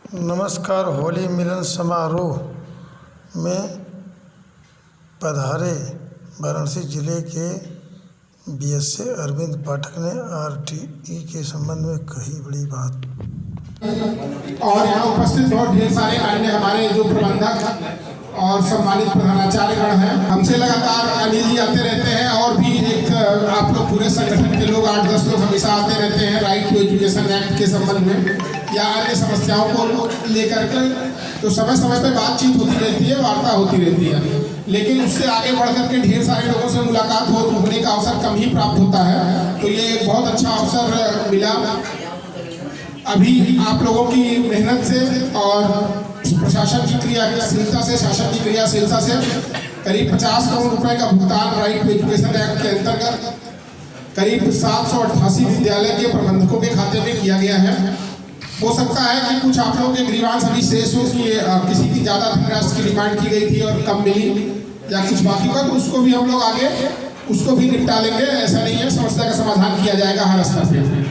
नमस्कार। होली मिलन समारोह में पधारे वाराणसी जिले के बीएसए अरविंद पाठक ने आरटीई के संबंध में कही बड़ी बात। और यहाँ उपस्थित बहुत ढेर सारे अन्य हमारे जो प्रबंधक और सम्मानित प्रधानाचार्यगण हैं, हमसे लगातार अनिल जी आते रहते हैं और भी एक आप लोग पूरे संगठन के लोग 8-10 लोग हमेशा आते रहते हैं राइट टू एजुकेशन एक्ट के संबंध में या अन्य समस्याओं को लेकर के। तो समय समय पर बातचीत होती रहती है, वार्ता होती रहती है, लेकिन उससे आगे बढ़ करके ढेर सारे लोगों से मुलाकात होने का अवसर कम ही प्राप्त होता है। तो ये बहुत अच्छा अवसर मिला। अभी आप लोगों की मेहनत से और प्रशासन की क्रियाशीलता से, शासन की क्रियाशीलता से करीब 50 करोड़ रुपए का भुगतान राइट टू एजुकेशन एक्ट के अंतर्गत करीब 788 विद्यालय के प्रबंधकों के खाते में किया गया है। हो सकता है कि कुछ आप लोगों के ग्रीवांश अभी शेष हो कि किसी की ज़्यादा धनराशि की डिमांड की गई थी और कम मिली या कुछ बाकी का, तो उसको भी हम लोग आगे उसको भी निपटा लेंगे। ऐसा नहीं है, समस्या का समाधान किया जाएगा हर स्तर पे।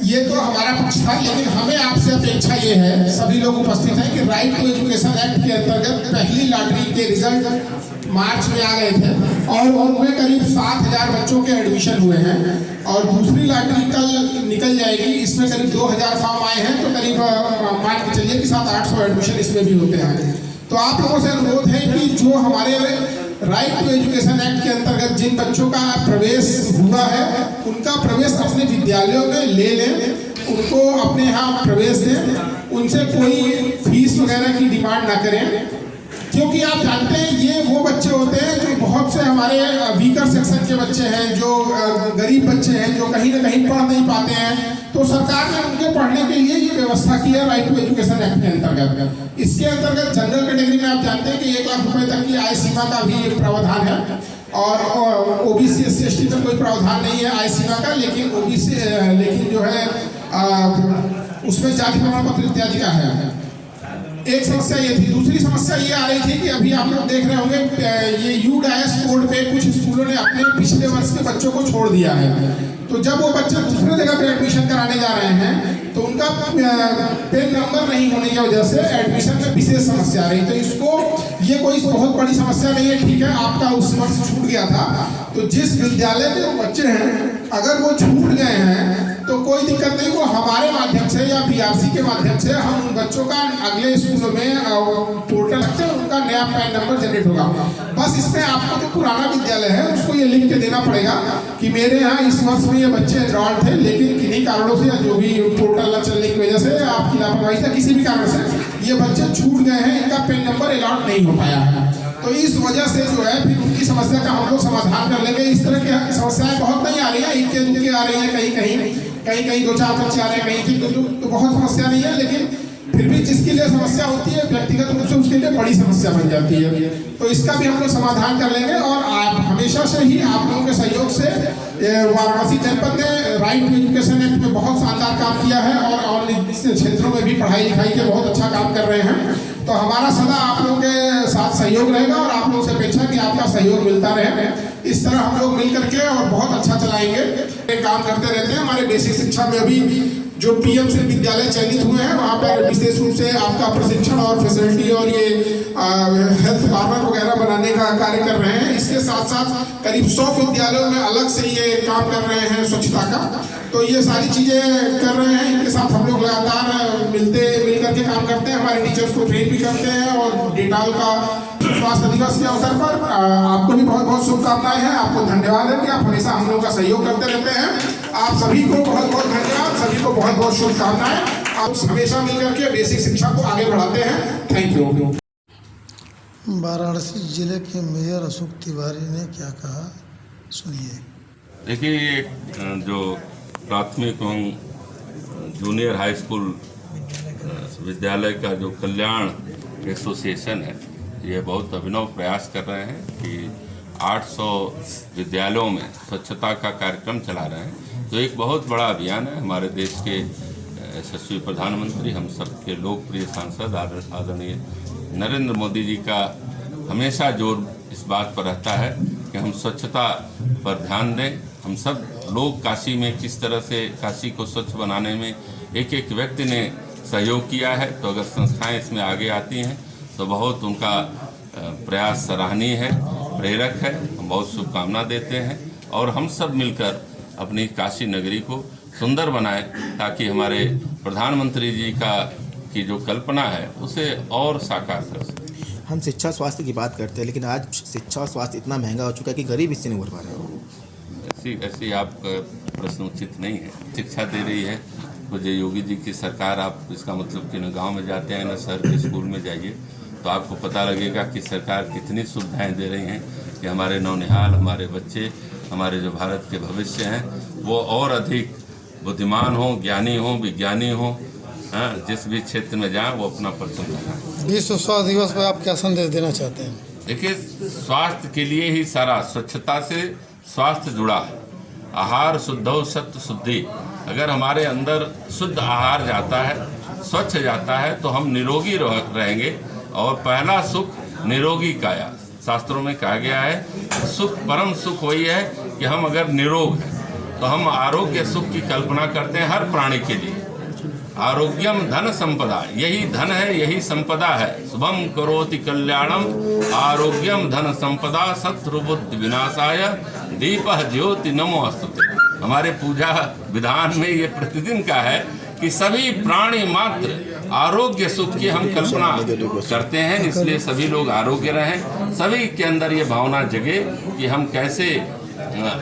ये तो हमारा पक्ष था, लेकिन हमें आपसे अपेक्षा ये है, सभी लोग उपस्थित हैं, कि राइट टू एजुकेशन एक्ट के अंतर्गत पहली लॉटरी के रिजल्ट मार्च में आ गए थे और उनमें करीब 7,000 बच्चों के एडमिशन हुए हैं और दूसरी लॉटरी कल निकल जाएगी। इसमें करीब 2,000 फॉर्म आए हैं, तो करीब मान के चलिए कि 700-800 एडमिशन इसमें भी होते हैं। तो आप लोगों से अनुरोध है कि जो हमारे राइट टू एजुकेशन एक्ट के अंतर्गत जिन बच्चों का प्रवेश हुआ है उनका प्रवेश अपने विद्यालयों में ले लें, उनको अपने यहाँ प्रवेश दें, उनसे कोई फीस वगैरह की डिमांड ना करें, क्योंकि आप जानते हैं ये वो बच्चे होते हैं जो बहुत से हमारे वीकर सेक्शन के बच्चे हैं, जो गरीब बच्चे हैं, जो कहीं ना कहीं पढ़ नहीं पाते हैं। तो सरकार ने उनके पढ़ने के लिए ये व्यवस्था की है राइट टू एजुकेशन एक्ट के अंतर्गत। इसके अंतर्गत जनरल कैटेगरी में आप जानते हैं कि 1 लाख रुपए तक की आय सीमा का भी प्रावधान है और ओबीसी SC/ST का कोई प्रावधान नहीं है आय सीमा का, लेकिन जो है उसमें जाति प्रमाण पत्र इत्यादि का है। एक समस्या ये थी। दूसरी समस्या ये आ रही थी कि अभी आप लोग देख रहे होंगे ये यूडाइस कोड पे कुछ स्कूलों ने अपने पिछले वर्ष के बच्चों को छोड़ दिया है। तो जब वो बच्चे दूसरे जगह पे एडमिशन कराने जा रहे हैं तो उनका पेन नंबर नहीं होने की वजह से एडमिशन में विशेष समस्या आ रही। तो इसको ये कोई बहुत बड़ी समस्या नहीं है, ठीक है, आपका उस वर्ष छूट गया था, तो जिस विद्यालय के बच्चे हैं अगर वो छूट गए हैं तो कोई दिक्कत नहीं, वो हमारे माध्यम से या BRC के माध्यम से हम उन बच्चों का अगले स्कूलों में पोर्टल रखते हैं, उनका नया पैन नंबर जनरेट होगा। बस इसमें आपको जो पुराना विद्यालय है उसको ये लिख के देना पड़ेगा कि मेरे यहाँ इस वर्ष में ये बच्चे एनरोल्ड थे, लेकिन किन्हीं कारणों से या जो भी पोर्टल न चलने की वजह से आपकी लापरवाही से किसी भी कारण से ये बच्चे छूट गए हैं, इनका पेन नंबर अलॉट नहीं हो पाया है। तो इस वजह से जो है फिर उनकी समस्या का हम लोग समाधान कर लेंगे। इस तरह की समस्याएं बहुत नहीं आ रही है, इनके दुखे आ रही है, कहीं 2-4 बच्चे आ रहे हैं, कहीं तो बहुत समस्या नहीं है, लेकिन फिर भी जिसके लिए समस्या होती है व्यक्तिगत रूप से उसके लिए बड़ी समस्या बन जाती है। तो इसका भी हम लोग समाधान कर लेंगे और आप हमेशा से ही आप लोगों के सहयोग से वाराणसी जनपद ने राइट टू एजुकेशन एक्ट में बहुत शानदार काम किया है और अन्य क्षेत्रों में भी पढ़ाई लिखाई के बहुत अच्छा काम कर रहे हैं। तो हमारा सदा आप लोगों के साथ सहयोग रहेगा और आप लोगों से अपेक्षा कि आपका सहयोग मिलता रहे। इस तरह हम लोग मिल करके और बहुत अच्छा चलाएंगे, काम करते रहते हैं। हमारे बेसिक शिक्षा में अभी जो PM से विद्यालय चयनित हुए हैं वहाँ पर विशेष रूप से आपका प्रशिक्षण और फैसिलिटी और ये हेल्थ पार्लर वगैरह बनाने का कार्य कर रहे हैं। इसके साथ साथ करीब 100 विद्यालयों में अलग से ये काम कर रहे हैं स्वच्छता का। तो ये सारी चीज़ें कर रहे हैं, इनके साथ हम लोग लगातार मिल करके काम करते हैं। हमारे टीचर्स को ट्रेन भी करते हैं और डेटाल का स्वास्थ्य दिवस के अवसर पर आपको भी बहुत बहुत शुभकामनाएं हैं। आपको धन्यवाद है कि आप हमेशा हम लोगों का सहयोग करते रहते हैं। आप सभी को बहुत बहुत धन्यवाद, सभी को बहुत बहुत शुभकामनाएं। आप हमेशा मिलकर के बेसिक शिक्षा को आगे बढ़ाते हैं। Thank you. वाराणसी जिले के मेयर अशोक तिवारी ने क्या कहा, सुनिए। देखिए, जो प्राथमिक एवं जूनियर हाई स्कूल विद्यालय का जो कल्याण एसोसिएशन है, ये बहुत अभिनव प्रयास कर रहे हैं कि 800 विद्यालयों में स्वच्छता का कार्यक्रम चला रहे हैं। तो एक बहुत बड़ा अभियान है। हमारे देश के यशस्वी प्रधानमंत्री, हम सबके लोकप्रिय सांसद आदरणीय नरेंद्र मोदी जी का हमेशा जोर इस बात पर रहता है कि हम स्वच्छता पर ध्यान दें। हम सब लोग काशी में किस तरह से काशी को स्वच्छ बनाने में एक एक व्यक्ति ने सहयोग किया है। तो अगर संस्थाएं इसमें आगे आती हैं तो बहुत उनका प्रयास सराहनीय है, प्रेरक है। हम बहुत शुभकामना देते हैं और हम सब मिलकर अपनी काशी नगरी को सुंदर बनाएं ताकि हमारे प्रधानमंत्री जी की जो कल्पना है उसे और साकार कर सकें। हम शिक्षा स्वास्थ्य की बात करते हैं, लेकिन आज शिक्षा और स्वास्थ्य इतना महंगा हो चुका है कि गरीब इससे नहीं उभर पा रहे हैं। ऐसी आपका प्रश्न उचित नहीं है। शिक्षा दे रही है पूज्य योगी जी की सरकार। आप इसका मतलब कि न गांव में जाते हैं न शहर के स्कूल में जाइए तो आपको पता लगेगा कि सरकार कितनी सुविधाएं दे रही हैं कि हमारे नौनिहाल, हमारे बच्चे, हमारे जो भारत के भविष्य हैं वो और अधिक बुद्धिमान हों, ज्ञानी हों, विज्ञानी हों। जिस भी क्षेत्र में जाएं वो अपना परचम लगाएं। विश्व स्वास्थ्य दिवस पर आप क्या संदेश देना चाहते हैं? देखिए, स्वास्थ्य के लिए ही सारा, स्वच्छता से स्वास्थ्य जुड़ा है। आहार शुद्धो सत्व शुद्धि। अगर हमारे अंदर शुद्ध आहार जाता है, स्वच्छ जाता है तो हम निरोगी रहेंगे। और पहला सुख निरोगी काया। शास्त्रों में कहा गया है सुख, परम सुख वही है कि हम अगर निरोग हैं तो हम आरोग्य सुख की कल्पना करते हैं हर प्राणी के लिए। आरोग्यम धन संपदा, यही धन है, यही संपदा है। शुभम करोति कल्याणम आरोग्यम धन संपदा शत्रुबुद्धि विनाशाय दीपः ज्योति नमोस्तुते। हमारे पूजा विधान में ये प्रतिदिन का है कि सभी प्राणी मात्र आरोग्य सुख की हम कल्पना करते हैं। इसलिए सभी लोग आरोग्य रहें, सभी के अंदर ये भावना जगे कि हम कैसे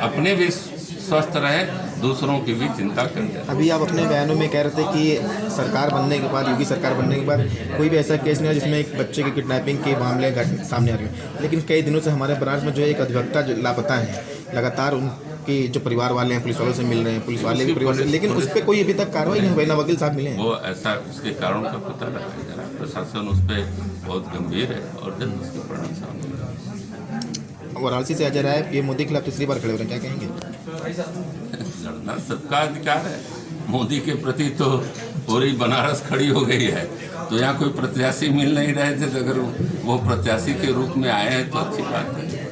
अपने भी स्वस्थ रहें, दूसरों की भी चिंता करें। अभी आप अपने बयानों में कह रहे थे कि सरकार बनने के बाद, योगी सरकार बनने के बाद कोई भी ऐसा केस नहीं है जिसमें एक बच्चे की किडनैपिंग के मामले सामने आ रहे हैं। लेकिन कई दिनों से हमारे ब्रांच में जो एक अधिवक्ता जो लापता है, लगातार उनके जो परिवार वाले हैं पुलिस वालों से मिल रहे हैं, पुलिस वाले भी परिवार से, लेकिन उस पर कोई अभी तक कार्रवाई नहीं हुई। ना वकील साहब मिले हैं। वो ऐसा उसके कारण का पता लगाया जा रहा है। प्रशासन उस पर बहुत गंभीर है और जल्द उसके परिणाम सामने आएंगे। वाराणसी से अजय राय ये मोदी के खिलाफ तीसरी बार खड़े हो रहे हैं, क्या कहेंगे? लड़ना सबका अधिकार है। मोदी के प्रति तो पूरी बनारस खड़ी हो गई है। तो यहाँ कोई प्रत्याशी मिल नहीं रहे थे, तो अगर वो प्रत्याशी के रूप में आए हैं तो अच्छी बात है।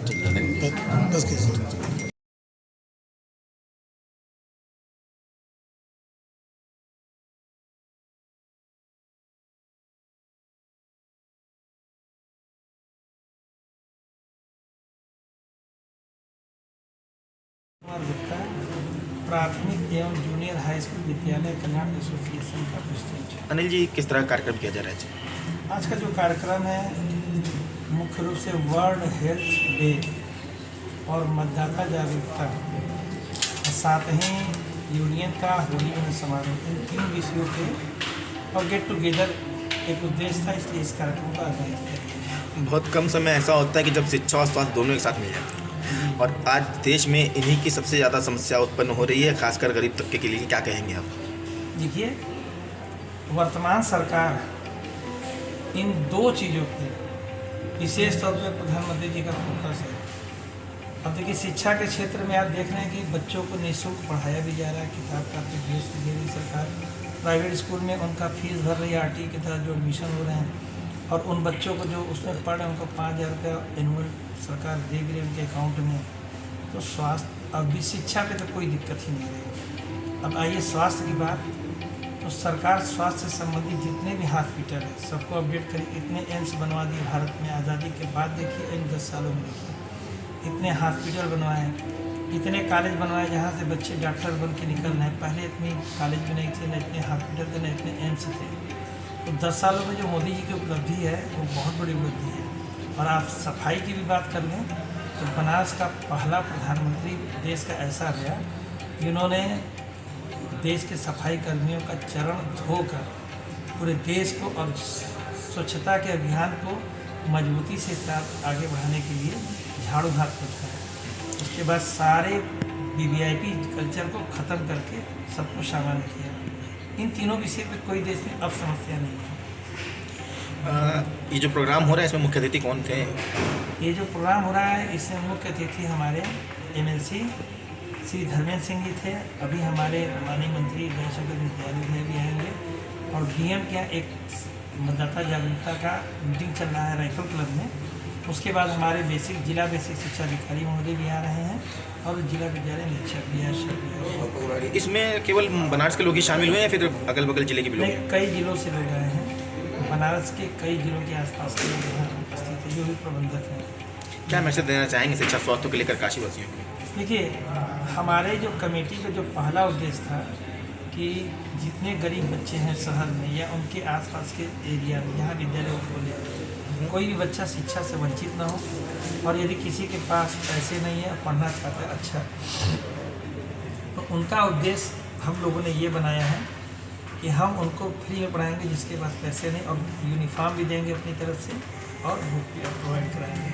गुप्ता, प्राथमिक एवं जूनियर हाई स्कूल विद्यालय कल्याण एसोसिएशन का प्रेसिडेंट। अनिल जी, किस तरह का कार्यक्रम किया जा रहा है? आज का जो कार्यक्रम है मुख्य रूप से वर्ल्ड हेल्थ डे और मतदाता जागरूकता, साथ ही यूनियन का होली मिलन समारोह, इन 3 विषयों पे और गेट टुगेदर एक उद्देश्य था, इसलिए इस कार्यक्रम का आयोजन किया। बहुत कम समय ऐसा होता है कि जब शिक्षा और स्वास्थ्य दोनों एक साथ मिल जाते हैं, और आज देश में इन्हीं की सबसे ज़्यादा समस्या उत्पन्न हो रही है, खासकर गरीब तबके के लिए। क्या कहेंगे आप? देखिए, वर्तमान सरकार इन 2 चीज़ों पे विशेष तौर पे प्रधानमंत्री जी का फोकस है। अब देखिए, शिक्षा के क्षेत्र में आप देख रहे हैं कि बच्चों को निःशुल्क पढ़ाया भी जा रहा है, किताब का ड्रेस दे रही सरकार। प्राइवेट स्कूल में उनका फीस भर रही है, आरटी के तहत जो एडमिशन हो रहे हैं, और उन बच्चों को जो उसमें पढ़ रहे हैं उनको 5,000 रुपया एनुअल सरकार दे रही है उनके अकाउंट में। तो स्वास्थ्य, अभी शिक्षा पे तो कोई दिक्कत ही नहीं रही। अब आइए स्वास्थ्य की बात, तो सरकार स्वास्थ्य से संबंधित जितने भी हॉस्पिटल है सबको अपडेट करी। इतने एम्स बनवा दिए भारत में आज़ादी के बाद, देखिए इन 10 सालों में देखिए इतने हॉस्पिटल बनवाए, इतने कॉलेज बनवाए जहाँ से बच्चे डॉक्टर बन के निकल रहे हैं। पहले इतनी कॉलेज भी नहीं थे, न इतने हॉस्पिटल थे, न इतने एम्स थे। तो 10 सालों में जो मोदी जी की उपलब्धि है वो बहुत बड़ी उपलब्धि है। और आप सफाई की भी बात कर लें तो बनारस का पहला प्रधानमंत्री देश का ऐसा रहा जिन्होंने देश के सफाई कर्मियों का चरण धोकर पूरे देश को और स्वच्छता के अभियान को मजबूती से साथ आगे बढ़ाने के लिए झाड़ू हाथ पहुँचा है। उसके बाद सारे वीवीआईपी कल्चर को ख़त्म करके सबको सामान्य किया। इन तीनों विषय पे कोई देश में अब समस्या नहीं है। ये जो प्रोग्राम हो रहा है इसमें मुख्य अतिथि कौन थे? ये जो प्रोग्राम हो रहा है इसमें मुख्य अतिथि हमारे एमएलसी श्री धर्मेंद्र सिंह जी थे। अभी हमारे माननीय मंत्री जयशंकर विद्यालय भी आएंगे, और डीएम के यहाँ एक मतदाता जागरूकता का मीटिंग चल रहा है राइफल क्लब में, उसके बाद हमारे जिला बेसिक शिक्षा अधिकारी महोदय भी आ रहे हैं और जिला विद्यालय निरीक्षक भी हैं। इसमें केवल बनारस के लोग ही शामिल हुए हैं या फिर अगल बगल जिले के भी लोग नहीं, हैं? कई जिलों से लोग आए हैं। बनारस के कई जिलों के आसपास के लोग यहाँ उपस्थित हैं, जो भी प्रबंधक हैं। क्या मैसेज देना चाहेंगे शिक्षा स्वास्थ्य को लेकर काशीवासियों को? देखिए, हमारे जो कमेटी का जो पहला उद्देश्य था कि जितने गरीब बच्चे हैं शहर में या उनके आसपास के एरिया में यहाँ विद्यालय को खोले, कोई भी बच्चा शिक्षा से वंचित ना हो, और यदि किसी के पास पैसे नहीं है, पढ़ना चाहता है अच्छा, तो उनका उद्देश्य हम लोगों ने ये बनाया है कि हम उनको फ्री में पढ़ाएंगे जिसके पास पैसे नहीं, और यूनिफॉर्म भी देंगे अपनी तरफ से और बुक भी प्रोवाइड कराएंगे।